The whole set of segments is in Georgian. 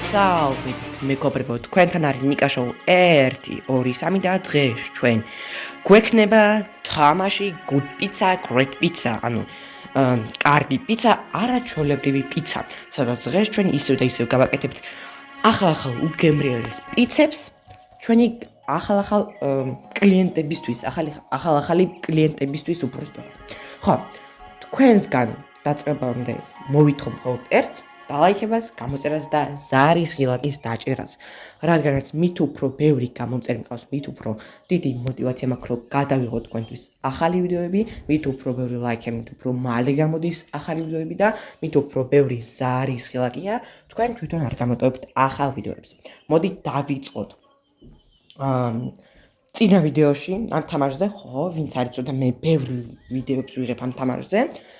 მოგესალმებით მეგობრებო, თქვენთან არის ნიკა შოუ 1 2 3 და დღეს ჩვენ გვექნება თამაში good pizza, great pizza, ანუ კარგი პიცა, არაჩვეულებრივი პიცა, სადაც დღეს ჩვენ ისევ და ისევ გავაკეთებთ ახალ უგემრიელის პიცებს ჩვენი ახალ კლიენტებისთვის, ახალი კლიენტებისთვის უბრალოდ. ხო, თქვენსგან დაწყებამდე მოვითხოვ მხოლოდ ერთს დალაიქებას, გამოწერას და ზარის ღილაკის დაჭერას. რადგანაც მით უფრო ბევრი გამომწერი მყავს, მით უფრო დიდი мотиваცია მაქვს, რომ გადავიღოთ თქვენთვის ახალი ვიდეოები, მით უფრო ბევრი ლაიქი, მით უფრო მალე გამოდის ახალი ვიდეოები და მით უფრო ბევრი ზარის ღილაკია, თქვენ თვითონ არ გამოტოვებთ ახალ ვიდეოებს. მოდით დავიწყოთ. წინა ვიდეოში ამ თამაშზე, ხო, ვინც არ იცოდა, მე ბევრი ვიდეოებს ვიღებ ამ თამაშზე.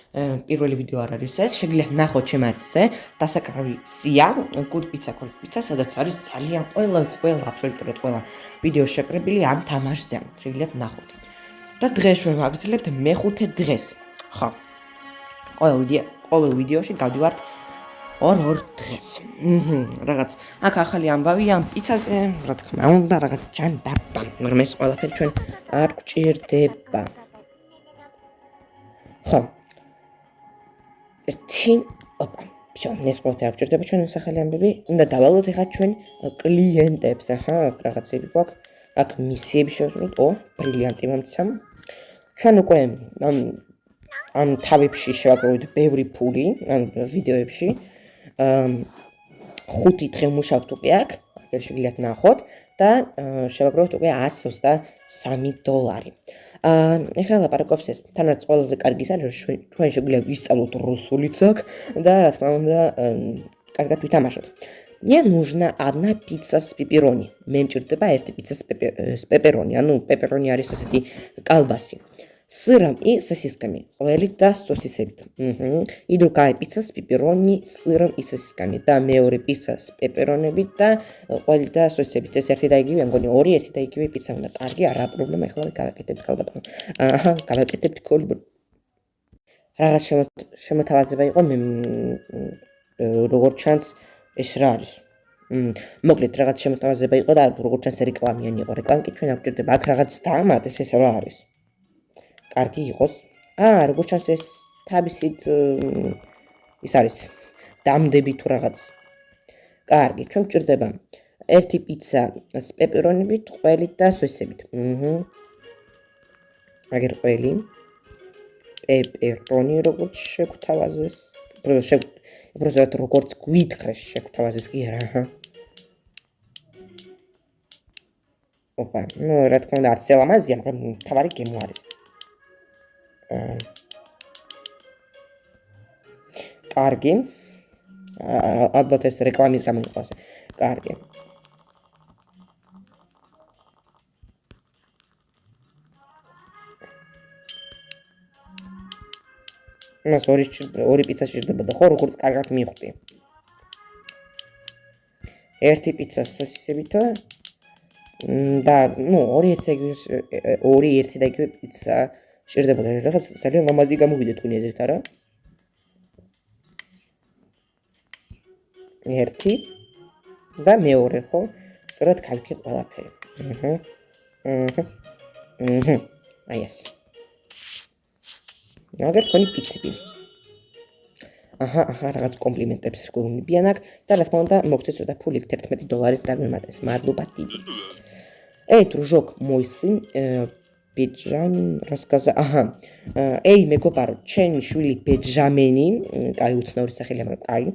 პირველი ვიდეო არ არის ეს, შეგიძლიათ ნახოთ ჩემ არხზე, დასაკრავი სია, good pizza, great pizza, სადაც არის ძალიან აბსოლუტურად ყველა ვიდეო შეკრებილი ამ თამაშზე. შეგიძლიათ ნახოთ. და დღეს ჩვენ ვაგრძელებთ მეხუთე დღეს. ხო. ყოველ ვიდეოში გავდივართ ორ დღეს. რაღაც აქ ახალი ამბავია ამ პიცაზე, რა თქმა უნდა, რაღაც ჯანდაბა, მაგრამ ეს ყველაფერი ჩვენ არ გვჭირდება. ხო. всё, ეს ყველაფერი არ გვჭირდება ჩვენ ახალი ამბები. უნდა დავალოთ ახლა ჩვენ კლიენტებს, რაღაცები გვაქვს. აქ მისიები შევსრულოთ. ბრილიანტი მომცა. ჩვენ უკვე ამ თავებში შევაგროვეთ ბევრი ფული ამ ვიდეოებში. 5 დღე მუშავთ უკვე აქ, შეგიძლიათ ნახოთ და შევაგროვეთ უკვე $123. ეხლა ლაპარაკობს ეს, თანაც ყველაზე კარგი ის არის, რომ ჩვენ შეგვიძლია ვისწავლოთ რუსულიც აქ და რა თქმა უნდა, კარგად ვითამაშოთ. Мне нужна одна пицца с пепперони. მე მჭირდება ერთი პიცა с пепперони, ანუ пепперони არის ასეთი კალბასი. Сыром и сосисками. Ყველით და სოსისებით. И другая пицца с пепперони, сыром и сосисками. და მეორე პიცა с пепперонებით და ყველით და სოსისებით. ეს ერთი და იგივე, მგონი ორი ერთი და იგივე პიცა უნდა. კარგი, არა პრობლემა, ეხლა გავაკეთებთ ხალბატონო. გავაკეთებთ ქოლბ. რაღაც შემოთავაზება იყო, მე როგორც ჩანს ეს რა არის. მოკლედ რაღაც შემოთავაზება იყო და როგორც ჩანს რეკლამიანი იყო. რეკლამი კი ჩვენ არ გვჭირდება. აქ რაღაც დაამატეს, ეს რა არის? კარგი იყოს. როგორც ჩანს ეს თავისით ის არის დამდები თუ რაღაც. კარგი, ჩვენ გვჭირდება ერთი პიცა с пепперонებით, ყველით და სოსისებით. აგერ ყველი. პეპერონი როგორც შეგთავაზეს. უბრალოდ როგორც გვითხრეს შეგთავაზეს კი არა. რა თქმა უნდა არც ელამაზია, მაგრამ თავარი გემო არის. კარგი. ალბათ ეს რეკლამის გამო იყოს. კარგი. მას ორი პიცა შეჭირდებოდა, ხო, როგორც კარგად მივხვდი. ერთი პიცა სოსისებით და ორი ერთი და იგივე პიცა შეჭირდებოდა. რაღაც ძალიან ლამაზი გამოვიდა თქვენი აზრით, არა? ერთი და მეორე, ხო? სწორად გავიქე ყველაფერი. აი ეს. აგერ თქვენი პიცები. რაღაც კომპლიმენტებს გულმიბიან აქ და რა თქმა უნდა მოგცეთ ცოტა ფული $11 დაგმემატეს. მადლობა დიდი. Дружок мой сын Бенджамин рассказал. Эй, მეგობარო, ჩემი შვილი ბენჯამენი, კაი უცნაური სახელი, მაგრამ კაი.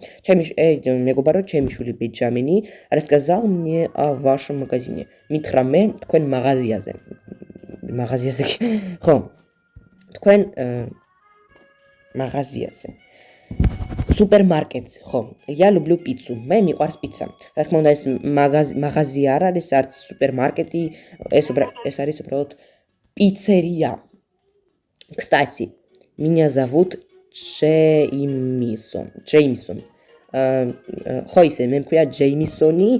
მეგობარო, ჩემი შვილი ბენჯამენი рассказал мне о вашем магазине. მითხრა მე თქვენ მაღაზიაზე. ხო. თქვენ მაღაზიაზე. სუპერმარკეტზე, ხო. Я люблю пиццу. მე მიყვარს პიცა. რა თქმა უნდა ეს მაღაზია არ არის, არც სუპერმარკეტი, ეს არის უბრალოდ пиццерия. Кстати, меня зовут Джеймисон. ხო ისე, მე მქვია ჯეიმისონი,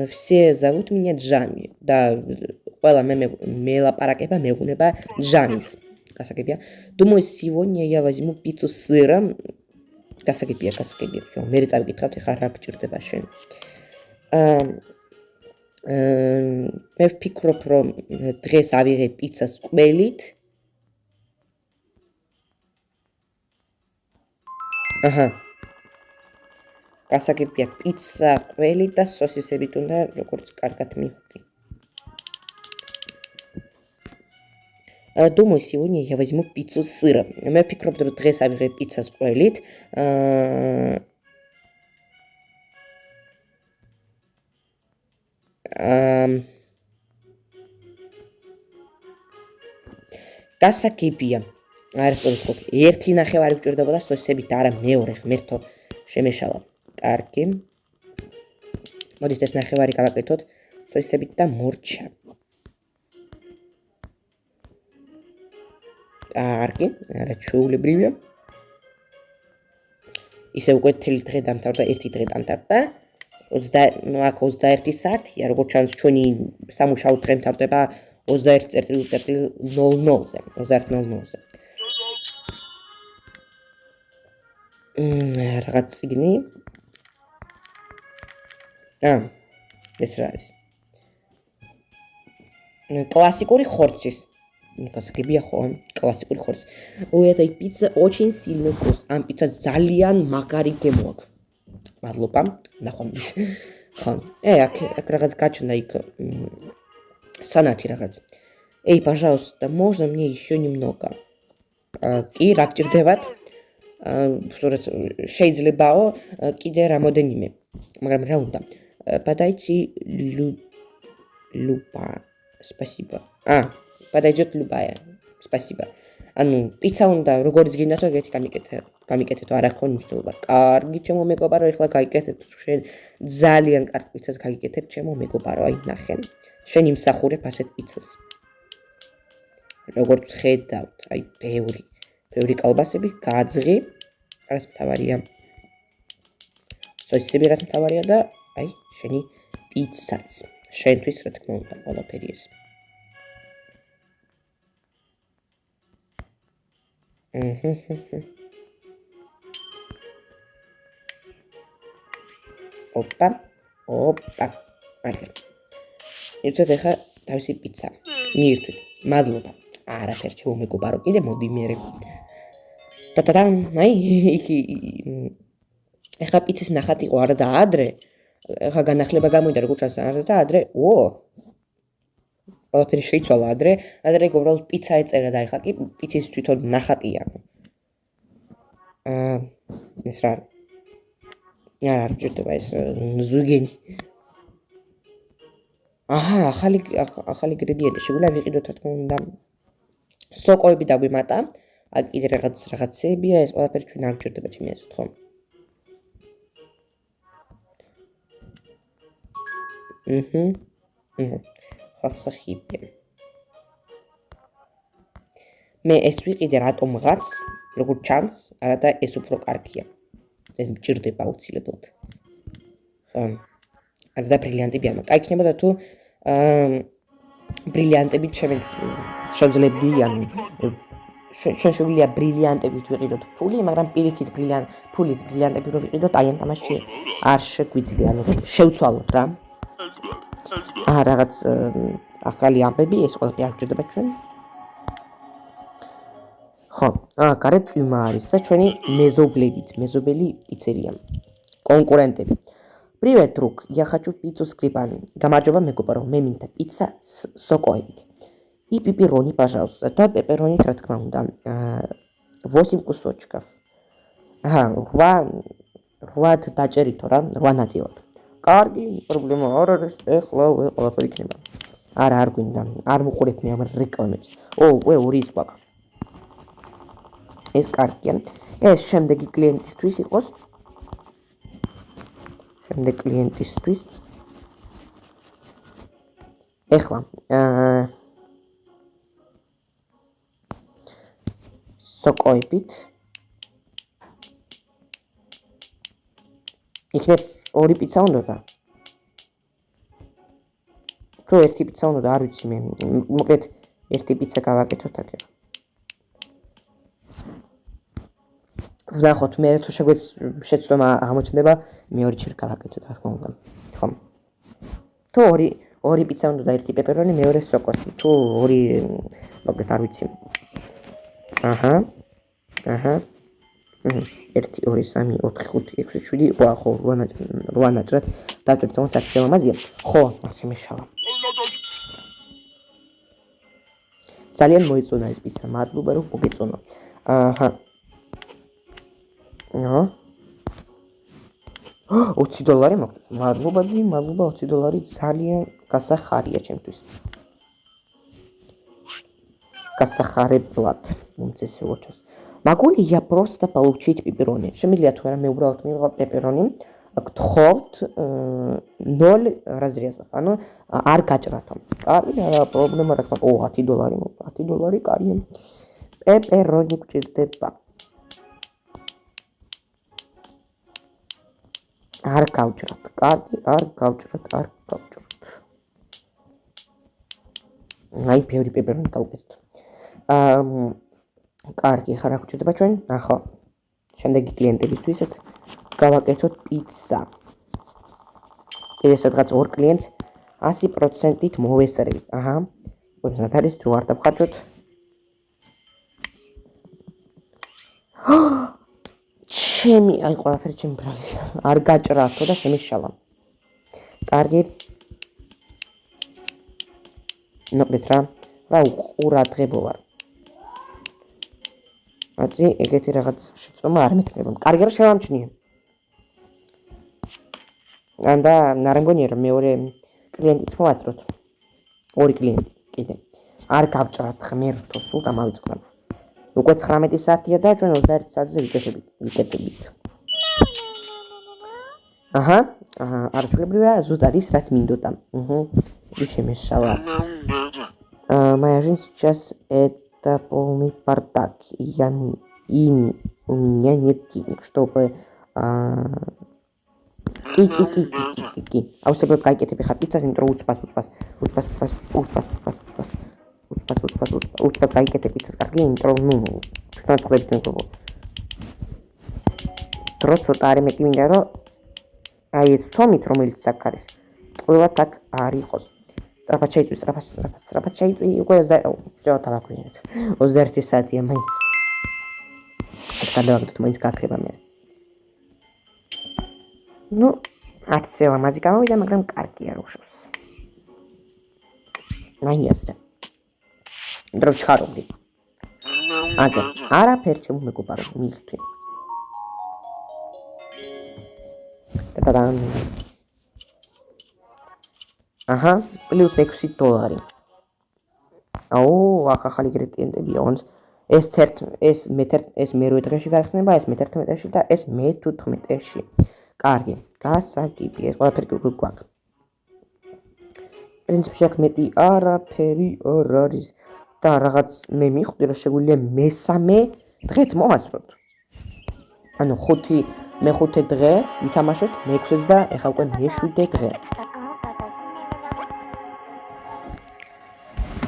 все зовут меня Джами. და ყველა მე ლაპარაკება მეგონება ჯამის. Думаю, сегодня я возьму пиццу с сыром გასაგებია, მე წავიკითხავთ ეხლა რა გჭირდება შენ. მე ვფიქრობ, რომ დღეს ავიღე პიცას ყველით. გასაგებია, პიცა ყველით და სოსისებით უნდა როგორც კარგად მივხვდი. Думаю, сегодня я возьму пиццу с сыром. მე ვფიქრობ, რომ დღეს ავიღე პიცას ყველით. გასაგებია. არასწორად ერთი ნახევარი გვჭირდებოდა სოსისებით, არა მეორე ღმერთო შემეშალა. კარგი. მოდით ეს ნახევარი გავაკეთოთ სოსისებით და მორჩა. კარგი, არა ჩვეულებრივია. ისე უკვე მთელი დღე დამთავრდა, ერთი დღე დამთავრდა. 21 საათია, როგორც ჩანს ჩვენი სამუშაო დღე მთავრდება 21:00-ზე. 21:00-ზე. რაღაც წიგნი. ეს რა არის? Классический ხორცის. გასაგებია ხო, კლასიკური ხორცი. Эта пицца очень сильно вкус. Ამ პიცას ძალიან მაგარი გემოაქვს. მადლობა. ნახვამდის. ხო. აქ რაღაც გაჩნდა იქ санати რაღაც. Эй, пожалуйста, можно мне еще немного? კი, რა გჭირდებათ? Სწორედ შეიძლებაო კიდე რამოდენიმე. მაგრამ რა უნდა? Подайте люба. Спасибо. Подойдет любая. Спасибо. Пицца უნდა როგორც გინდათ, ეგეთი გამიკეთეთ, არ აქვს მნიშვნელობა. კარგი, ჩემო მეგობარო, ეხლა გაიკეთებ შენ ძალიან კარგი პიცას გაიკეთებ, ჩემო მეგობარო, აი ნახე. შენ იმსახურებ ასეთ პიცას. როგორც ხედავთ, აი ბევრი კალბასები, გაძღი, რაც მთავარია. სოსისები რაც მთავარია და აი შენი პიცაც. შენთვის რა თქმა უნდა, ყველაფერი ეს. Опа. იცით ახლა თავისი პიცა. მიირთვით. მადლობა. არაფერ ჩემო მეგობარო, კიდე მოდი მე. ტატადამ, აი, ახლა პიცის ნახატ იყო არა და ადრე. ახლა განახლება გამოვიდა როგორც ჩანს არა და ადრე. ყველაფერი შეიცვალა ადრე უბრალოდ პიცა ეწერა და ახლა კი პიცის თვითონ ნახატია. ეს რა? არა, არ ჭირდება ეს ზუგენი. ახალი ინგრედიენტი შეგვიძლია ვიყიდოთ რა თქმა უნდა. სოკოები დაგვიმატა. აქ კიდე რაღაცებია, ეს ყველაფერი ჩვენ არ ჭირდება ჩემი აზრით, ხო? ხასახიბე. მე ეს ვიყიდე რატომღაც, როგორც ჩანს, არა და ეს უფრო კარგია. ეს მჭირდება აუცილებლად. ხო. არა და ბრილიანტები ამა. კაი იქნებოდა თუ ბრილიანტებით შევძლებდიან. შეგვიძლია ბრილიანტებით ვიყიდოთ ფული, მაგრამ პირიქით ფულით ბრილიანტები რო ვიყიდოთ, აი ამ თამაში არ შეგვიძლია, შევცვალოთ რა. რაღაც ახალი ამბები, ეს ყველაფერი არ გჭირდება ჩვენ. ხო, გარეთ წვიმა არის და ჩვენი მეზობელი პიცერია. კონკურენტები. Привет, друг. Я хочу пиццу с грибами. Გამარჯობა მეგობარო, მე მინდა პიცა სოკოებით. И пепперони, пожалуйста. Да, пепперони, რა თქმა უნდა. 8 кусочков. 8 დაჭერითო რა, 8 ნაწილად. კარგი, პრობლემა არ არის, ეხლა ყველაფერი იქნება. არა, არ გვინდა, არ მოყურებ მე ამ რეკლამებს. ორი ის გვაქვს. ეს კარგია. ეს შემდეგი კლიენტისთვის იყოს. ეხლა სოკოებით იქნებს ორი პიცა უნდა და თუ ერთი პიცა უნდა და არ ვიცი მე მოკლედ ერთი პიცა გავაკეთოთ აქ. ვნახოთ მე თუ შეცდომა აღმოჩნდება მეორე ჯერ გავაკეთოთ რა თქმა უნდა. ხო. თუ ორი პიცა უნდა და ერთი პეპერონი, მეორე სოკოსი. თუ ორი მოკლედ არ ვიცი. აჰა. 1 2 3 4 5 6 7 ხო 8 ნაჭრად დავჭერთ თუნდაც არ შემამაზია. ხო, ასე მეშალა. ძალიან მოიწონა ეს პიცა. მადლობა რომ მოგეწონა. აჰა. 20 დოლარი მოგწონს. მადლობა 20 დოლარი ძალიან გასახარია ჩემთვის. გასახარებლად მომწესე ოჩოს. Могу ли я просто получить пепперони? Შემიძლია თუ არა მე უბრალოდ მივიღო პეპერონი, გთხოვთ 0 разрезов. ანუ არ გაჭრათო. კარგი, არა პრობლემა რა თქმა უნდა. 10 დოლარი, 10 დოლარი კარგია. პეპერონი გჭირდება. არ გავჭრათ. კარგი, არ გავჭრათ. აი, ბევრი პეპერონი გავუკეთეთ. კარგი, ხარ რა გჭირდება ჩვენ? ნახო. შემდეგი კლიენტებისთვისაც გავაკეთოთ პიცა. ეს სადღაც 2 კლიენტს 100%-ით მოვესწრებით. აჰა. ოღონდ არის თუ არ დავხარჯოთ. ჩემი, აი ყველაფერი ჩემი ბრალი. არ გაჭრათო და შემიშალა. კარგი. ნოკლეთ რა უყურადღებო ვარ. აწი ეგეთი რაღაც შეცდომა არ მეკნება. კარგი რა შევამჩნიე. ანდა ნარანგონია რომ მეორე კლიენტით მოვასწროთ. ორი კლიენტი კიდე. არ გავჭრათ ღმერთო სულ დამავიწყდა. უკვე 19 საათია და ჩვენ 21 საათზე ვიკეთებით. აჰა, არჩევლებრივია ზუსტად ის რაც მინდოდა. ის შემეშალა. Моя жизнь сейчас это полный бардак. У меня нет денег, чтобы Außerdem kann ich jetzt Pizza sind Uspas გაიგეთ პიცას კარგი ინტრო ჩვენ წლებით მეგობო დრო ცოტა არ მე კი მინდა რომ აი ეს თომით რომელიც აქ არის ყველა так არ იყოს სწრაფად შეიწვის უკვე всё დავაკვირდეთ 21 საათია მაინც გადავაგდოთ მაინც გაქრება მე ну აცე ლამაზი გამოვიდა მაგრამ კარგია რუშოს ნაიასე დრო ჩხარობდი აგე არაფერ ჩემ მეგობარო მისთვის ტადან აჰა პლუს 6 დოლარი აუ ახალი კრიტერიუმები აქვს ეს მე-8 დღეში გახსნება ეს მე-11-ში და ეს მე-15-ში კარგი გასაგები ეს ყველაფერი გვაქვს პრინციპში აქ მეტი არაფერი არ არის და რაღაც მე მიხვდი რომ შეგვიძლია მე-3 დღეც მოვასწროთ ანუ მე-5 დღე ვითამაშოთ მე-6 და ეხლა უკვე მე-7 დღე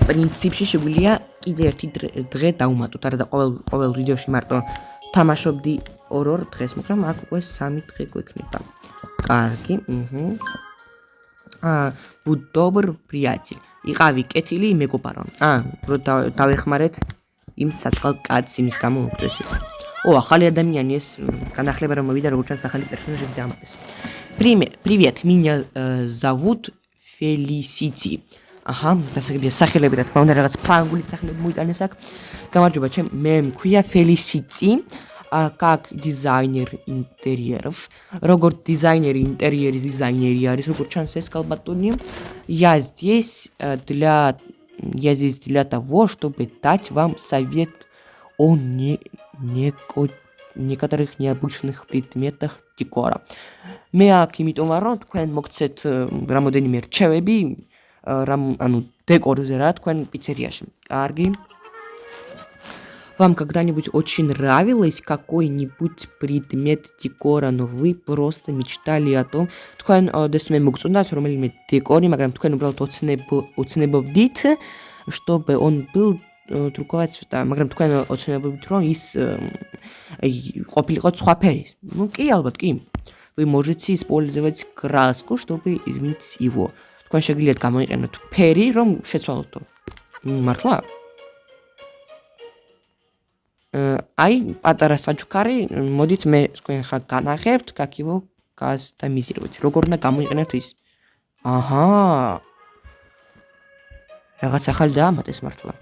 პრინციპში შეგვიძლია კიდე ერთი დღე დავუმატოთ არა და ყოველ ვიდეოში მარტო თამაშობდი 2 დღეს მაგრამ აქ უკვე 3 დღე გვექნება კარგი Добр приятель. იყავი კეთილი მეგობარო. რომ დავეხმარეთ იმ საწყალ კაცს იმის გამო უგდეს ის. ახალი ადამიანი ეს განახლება რომ მოვიდა როგორც ჩანს ახალი პერსონაჟი დამატეს. Привет, меня зовут Felicity. აჰა, გასაგებია სახელები რა თქმა უნდა რაღაც ფრანგული სახელები მოიტანეს აქ. გამარჯობა, მე მქვია Felicity. Как дизайнер интерьеров, როგორც дизайнери интерьерис дизайнери არის, როგორც ჩანს ეს კალბატონი. Я здесь для того, чтобы дать вам совет о некоторых необычных предметах декора. მე აქ იმიტომ ვარ, რომ თქვენ მოგცეთ რამოდენიმე რჩევები, ანუ დეკორზე რა თქვენ პიცერიაში. კარგი. Вам когда-нибудь очень нравилось какой-нибудь предмет декора, но вы просто мечтали о том, თქვენ ოდესმე მოგწონდათ რომელიმე დეკორი, მაგრამ თქვენ უბრალოდ ოცნებობდით, чтобы он был თურქოვაც და მაგრამ თქვენ ოცნებობთ რომ ის ყოფილიყო სხვა феრის. Ну, კი, ალბათ, კი. Вы можете использовать краску, чтобы изменить его. თქვენ შეგიძლიათ გამოიყენოთ фერი, რომ შეცვალოთ. მართლა? აი, პატარა საჩუქარი, მოდით მე თქვენ ხა განახებთ, как его кастомизировать. როგორ უნდა გამოიყენოთ ის? აჰა. რაღაც ახალი დაამატეს მართლა.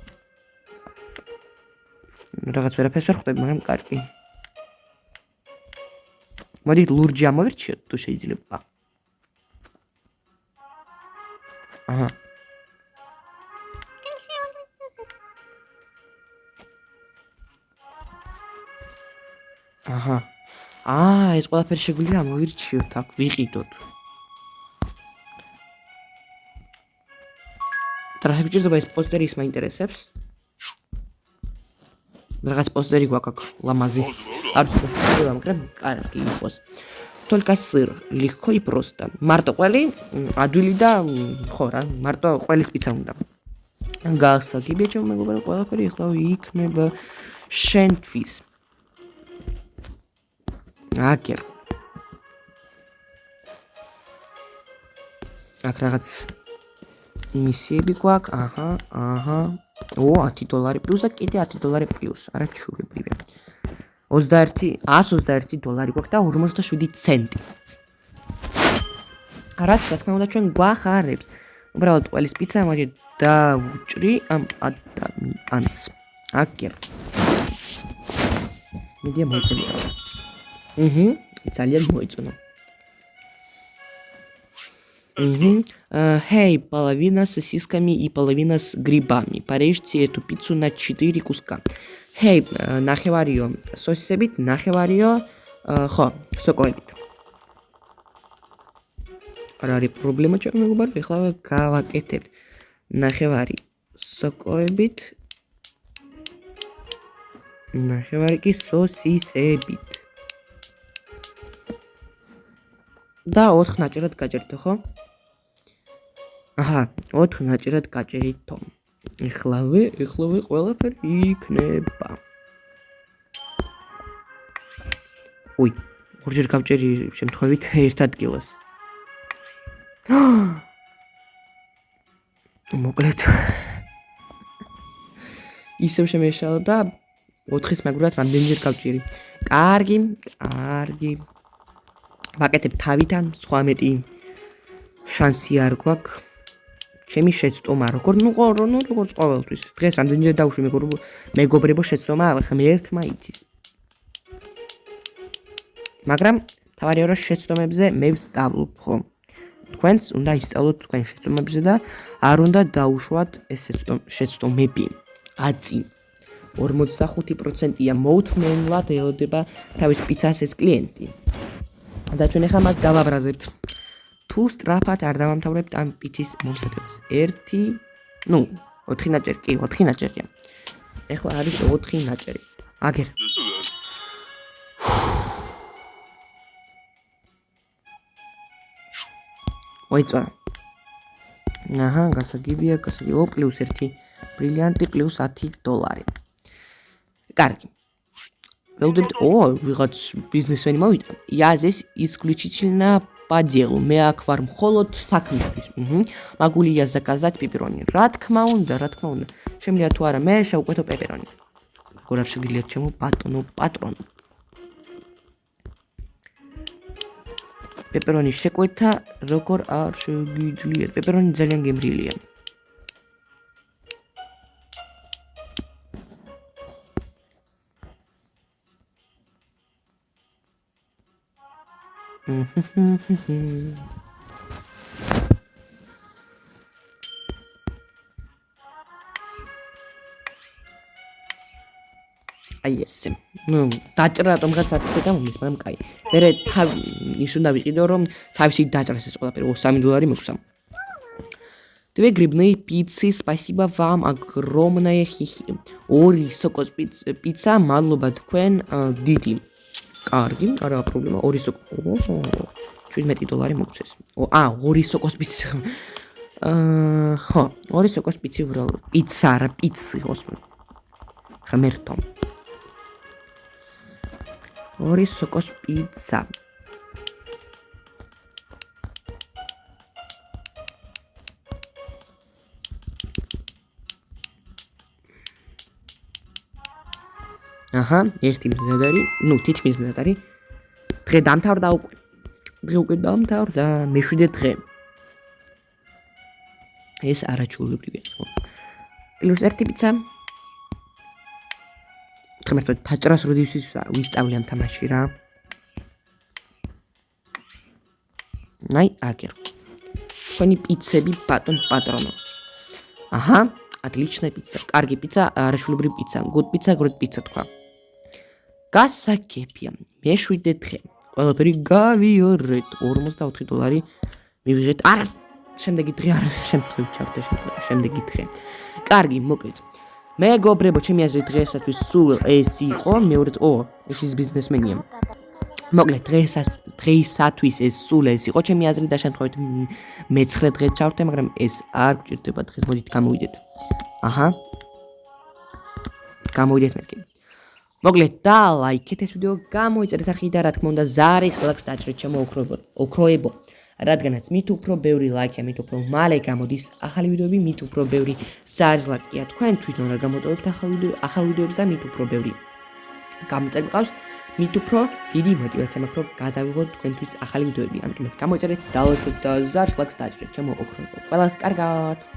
რაღაც ვერაფერს ვერ ხვდები, მაგრამ კარგი. მოდით ლურჯი ამოვირჩიოთ, თუ შეიძლება. აჰა. აჰა. ეს ყველაფერი შეგვიძლია ამოვირჩიოთ, აქ ვიყიდოთ. ტრასე გჭირდება ეს პოსტერი ის მაინტერესებს. რაღაც პოსტერი გვაქვს აქ ლამაზი. არ ვიცი, მაგრამ კარგი იყოს. Только сыр, легко и просто. მარტო ყველი, ადვილი და ხო რა, მარტო ყველის პიცა უნდა. გასაგებია ჩემო მეგობრო, ყველაფერი ახლა იქნება შენთვის. აკერ. აქ რაღაც მისიები გვაქვს, აჰა. $10 პლუს და კიდე $10 პლუს. არა ჩულებრივია. 121 დოლარი გვაქვს და 57 ცენტი. რაც რა თქმა უნდა ჩვენ გვახარებს. უბრალოდ ყველის პიცა მოდი დავუჭრი ამ ადამიანს. აკერ. მედია მოიწონია. ძალიან მოიწონა. Хей, половина с сосисками и половина с грибами. Порежьте эту пиццу на 4 куска. Хей, ნახევარიო სოსისებით, ნახევარიო ხო, სოკოებით. არ არის პრობლემა ჩემო მეგობარო, ეხლა გავაკეთებთ. ნახევარი სოკოებით. ნახევარი კი სოსისებით. და 4 ნაჭერად გაჭერდო, ხო? აჰა, 4 ნაჭერად გაჭერითო. ეხლავე ყველაფერი იქნება. უი, ორჯერ გავჭერი შემთხვევით ერთ ადგილას. მოკლედ. ისევ შემეშალა და 4-ის მაგურად რამდენჯერ გავჭერი. კარგი. ვაკეთებ თავიდან, სხვა მეტი შანსი არ გვაქვს. ჩემი შეცდომა როგორც ყოველთვის. დღეს რამდენჯერ დავუშვი მეგობრებო შეცდომა, ღმერთმა იცის. მაგრამ თავარია რომ შეცდომებზე მე ვსწავლობ, ხო? თქვენც უნდა ისწავლოთ თქვენ შეცდომებზე და არ უნდა დაუშვათ ეს შეცდომები. აწი 45%-ია მოუთმენლად ელოდება თავის პიცას ეს კლიენტი. და ჩვენ ახლა მას გავაბრაზებთ. თუ სწრაფად არ დავამთავრებთ ამ პიცის მომზადებას. 4 ნაჭერი, კი, 4 ნაჭერია. ეხლა არის 4 ნაჭერი. აგერ. მოიწონა. აჰა, გასაგებია, პლუს 1 ბრილიანტი პლუს $10. კარგი. Велдебт, ვიღაც ბიზნესმენი მოვიდა. Я здесь исключительно по делу. მე აქ ვარ მხოლოდ საქმისთვის. მაგულია заказать пепперони. რა თქმა უნდა. შემიძლია თუ არა მე შევკვეთო პეპერონი. როგორ არ შეგიძლიათ ჩემო პატრონო. პეპერონი შეკვეთა, როგორ არ შეგიძლიათ. პეპერონი ძალიან გემრიელია. აი ესე. დაჭრა რატომღაც ათი გამომის, მაგრამ კაი. მე ის უნდა ვიყიდო რომ თავისი დაჭრას ეს ყველაფერი $3 მოგცა. Две грибные пиццы, спасибо вам огромное хихи. 2 სოკოს პიცა, მადლობა თქვენ დიდი. კარგი, არა პრობლემა, 2 სოკო. $17 მოგცეს. 2 სოკოს პიცა. ხო, 2 სოკოს პიცი უბრალოდ. პიცა, რა პიცი, ხოსმე. ღმერთო. 2 სოკოს პიცა. აჰა, ერთი მზადარი, თითქმის მზადარი. დღე დამთავრდა უკვე. დღე უკვე დამთავრდა, მე-7 დღე. ეს არაჩვეულებრივია. პლუს 1 პიცა. ღმერთო, დაჭრას როდის ვისწავლი ამ თამაში რა. ნაი, აგერ. თქვენი პიცები ბატონ პატრონო. აჰა, отличная პიცა. კარგი პიცა, არაჩვეულებრივი პიცა. good pizza, great pizza თქვა. გასაგებია. მე-7 დღე. ყველაფერი გავიორეთ. $44 მივიღეთ. არა, შემდეგი დღე არა, შემთხვევით ჩავდე შემდეგი დღე. კარგი, მოკლედ. მეგობრებო, ჩემი აზრით დღეისათვის სულ ეს იყო. მეორე ეს ის ბიზნესმენია. მოკლედ, დღეისათვის ეს სულ ეს იყო. ჩემი აზრით და შემთხვევით მე-9 დღე ჩავდე, მაგრამ ეს არ გჭირდება დღეს. მოდით გამოვიდეთ. აჰა. გამოვიდეთ მეთქი. მოკლედ, დალაიქეთ ეს ვიდეო, გამოიწერეთ არხი და რა თქმა უნდა, ზარის ყველას დაჭრეთ ჩემო ოქროებო. რადგანაც მით უფრო ბევრი ლაიქია, მით უფრო მალე გამოდის ახალი ვიდეოები, მით უფრო ბევრი ზარის ლაიქია. თქვენ თვითონ რა გამოტოვებთ ახალ ვიდეოებს და მით უფრო ბევრი გამოწერები ყავს, მით უფრო დიდი мотиваცია მაქვს, რომ გადავიღოთ თქვენთვის ახალი ვიდეოები. ამიტომაც გამოიწერეთ, დალაიქეთ და ზარის ლაიქს დაჭრეთ ჩემო ოქროებო. ყველას კარგად.